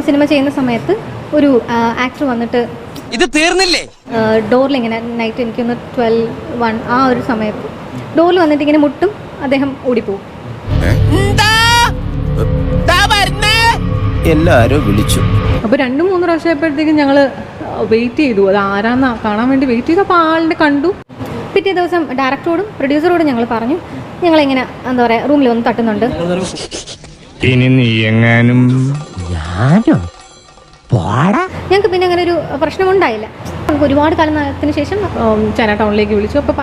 Cinema ചെയ്യുന്ന സമയത്ത് ഒരു ആക്ടർ വന്നിട്ട് ഇത് തീർന്നില്ലേ ഡോറിൽ ഇങ്ങനെ നൈറ്റ് എനിക്കൊന്ന് 12-1 ആ ഒരു സമയത്ത് ഡോറിൽ വന്നിട്ട് ഇങ്ങനെ മുട്ടും, അദ്ദേഹം ഓടിപ്പോവും. എല്ലാരും വിളിച്ചു. അപ്പോൾ 2-3 പ്രാവശ്യമായപ്പോഴത്തേക്കും ഞങ്ങൾ വെയിറ്റ് ചെയ്തു, അത് ആരാന്ന് കാണാൻ വേണ്ടി വെയിറ്റ് ചെയ്തു. അപ്പോൾ ആളിനെ കണ്ടു. പിറ്റേ ദിവസം ഡയറക്ടറോടും പ്രൊഡ്യൂസറോടും ഞങ്ങൾ പറഞ്ഞു, ഞങ്ങളിങ്ങനെ എന്താ പറയുക റൂമിൽ വന്ന് തട്ടുന്നുണ്ട്. ഇനി നീ എങ്ങാനും ഞങ്ങൾക്ക് പിന്നെ അങ്ങനെ ഒരു പ്രശ്നമുണ്ടായില്ല. നമുക്ക് ഒരുപാട് കാലത്തിന് ശേഷം ചൈന ടൗണിലേക്ക് വിളിച്ചു. അപ്പോൾ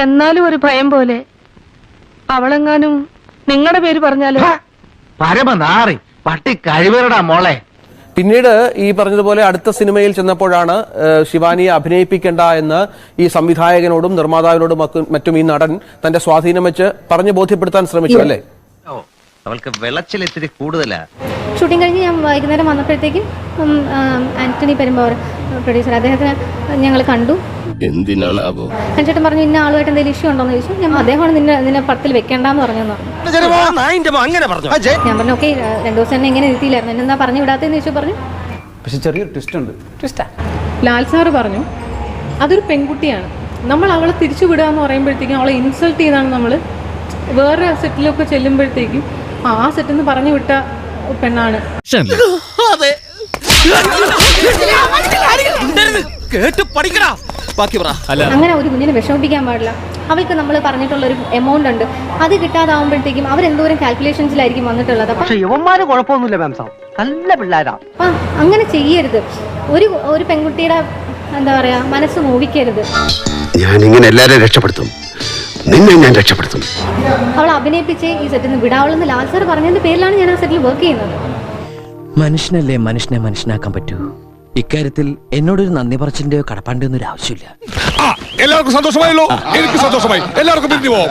എന്നാലും ഒരു ഭയം പോലെ അവളെങ്ങാനും നിങ്ങളുടെ പേര് പറഞ്ഞാലോ? പരമനാറി പട്ടി കഴിവരടാ മോളെ. പിന്നീട് ഈ പറഞ്ഞതുപോലെ അടുത്ത സിനിമയിൽ ചെന്നപ്പോഴാണ് ശിവാനിയെ അഭിനയിപ്പിക്കേണ്ട എന്ന് ഈ സംവിധായകനോടും നിർമ്മാതാവിനോടും മറ്റും ഈ നടൻ തന്റെ സ്വാധീനം വെച്ച് പറഞ്ഞു ബോധ്യപ്പെടുത്താൻ ശ്രമിച്ചു അല്ലേ? അവൾക്ക് വെള്ളച്ചിൽ ഇത്തിരി കൂടുതലാ. ഷൂട്ടിംഗ് കഴിഞ്ഞ് ഞാൻ വൈകുന്നേരം വന്നപ്പോഴത്തേക്കും ആന്റണി പെരുമ്പാവൂർ പ്രൊഡ്യൂസർ, അദ്ദേഹത്തിന് ഞങ്ങൾ കണ്ടു. എന്തിനാണാവോ ചേട്ടൻ പറഞ്ഞു, ഇന്ന ആളുമായിട്ട് എന്തെങ്കിലും ഇഷ്യൂ ഉണ്ടോന്ന് ചോദിച്ചു. ഞാൻ അദ്ദേഹമാണ് നിന്നെ പടത്തിൽ വെക്കേണ്ടെന്ന് പറഞ്ഞെന്ന് പറഞ്ഞു. ഞാൻ പറഞ്ഞു ഓക്കെ, 2 ദിവസം തന്നെ എങ്ങനെ എത്തിയില്ലായിരുന്നു, എന്നെന്താ പറഞ്ഞു വിടാത്തെന്ന് ചോദിച്ചു. പറഞ്ഞു പക്ഷെ ചെറിയൊരു ട്വിസ്റ്റ് ഉണ്ട്. ലാൽ സാറ് പറഞ്ഞു അതൊരു പെൺകുട്ടിയാണ്, നമ്മൾ അവളെ തിരിച്ചു വിടുക എന്ന് പറയുമ്പോഴത്തേക്കും അവളെ ഇൻസൾട്ട് ചെയ്താണ് നമ്മൾ വേറെ സെറ്റിലൊക്കെ ചെല്ലുമ്പോഴത്തേക്കും ആ സെറ്റിൽ നിന്ന് പറഞ്ഞു വിട്ട പെണ്ണാണ്. അങ്ങനെ ഒരു കുഞ്ഞിനെ വിഷമിപ്പിക്കാൻ പാടില്ല. അവൾക്ക് നമ്മൾ പറഞ്ഞിട്ടുള്ള ഒരു എമൗണ്ട് ഉണ്ട്, അത് കിട്ടാതാവുമ്പോഴത്തേക്കും അവരെന്തോരം കാൽക്കുലേഷൻസിലായിരിക്കും വന്നിട്ടുള്ളത്. പക്ഷെ യുവന്മാര് കുഴപ്പമൊന്നുമില്ല മാംസം, നല്ല പിള്ളേരാ. അപ്പം അങ്ങനെ ചെയ്യരുത്. ഒരു പെൺകുട്ടിയുടെ എന്താ പറയാ മനസ്സ് നോവിക്കരുത്. ഞാൻ ഇങ്ങനെ എല്ലാവരെയും രക്ഷപ്പെടുത്തും, നിന്നെ ഞാൻ രക്ഷപ്പെടുത്തും. അവൾ അഭിനയിപ്പിച്ച് ഈ സെറ്റിൽ നിന്ന് വിടാവളെന്ന് ലാൽ സാർ പറഞ്ഞതിന്റെ പേരിലാണ് ഞാൻ ആ സെറ്റിൽ വർക്ക് ചെയ്യുന്നത്. മനുഷ്യനല്ലേ മനുഷ്യനെ മനസ്സിലാക്കാൻ പറ്റൂ. ഇക്കാര്യത്തിൽ എന്നോടൊരു നന്ദി പറച്ചിന്റെയോ കടപ്പാണ്ടിയോ ഒന്നും ആവശ്യമില്ല. എല്ലാവർക്കും സന്തോഷമായല്ലോ. എനിക്ക് സന്തോഷമായി. എല്ലാവർക്കും പിരിഞ്ഞു പോവാം.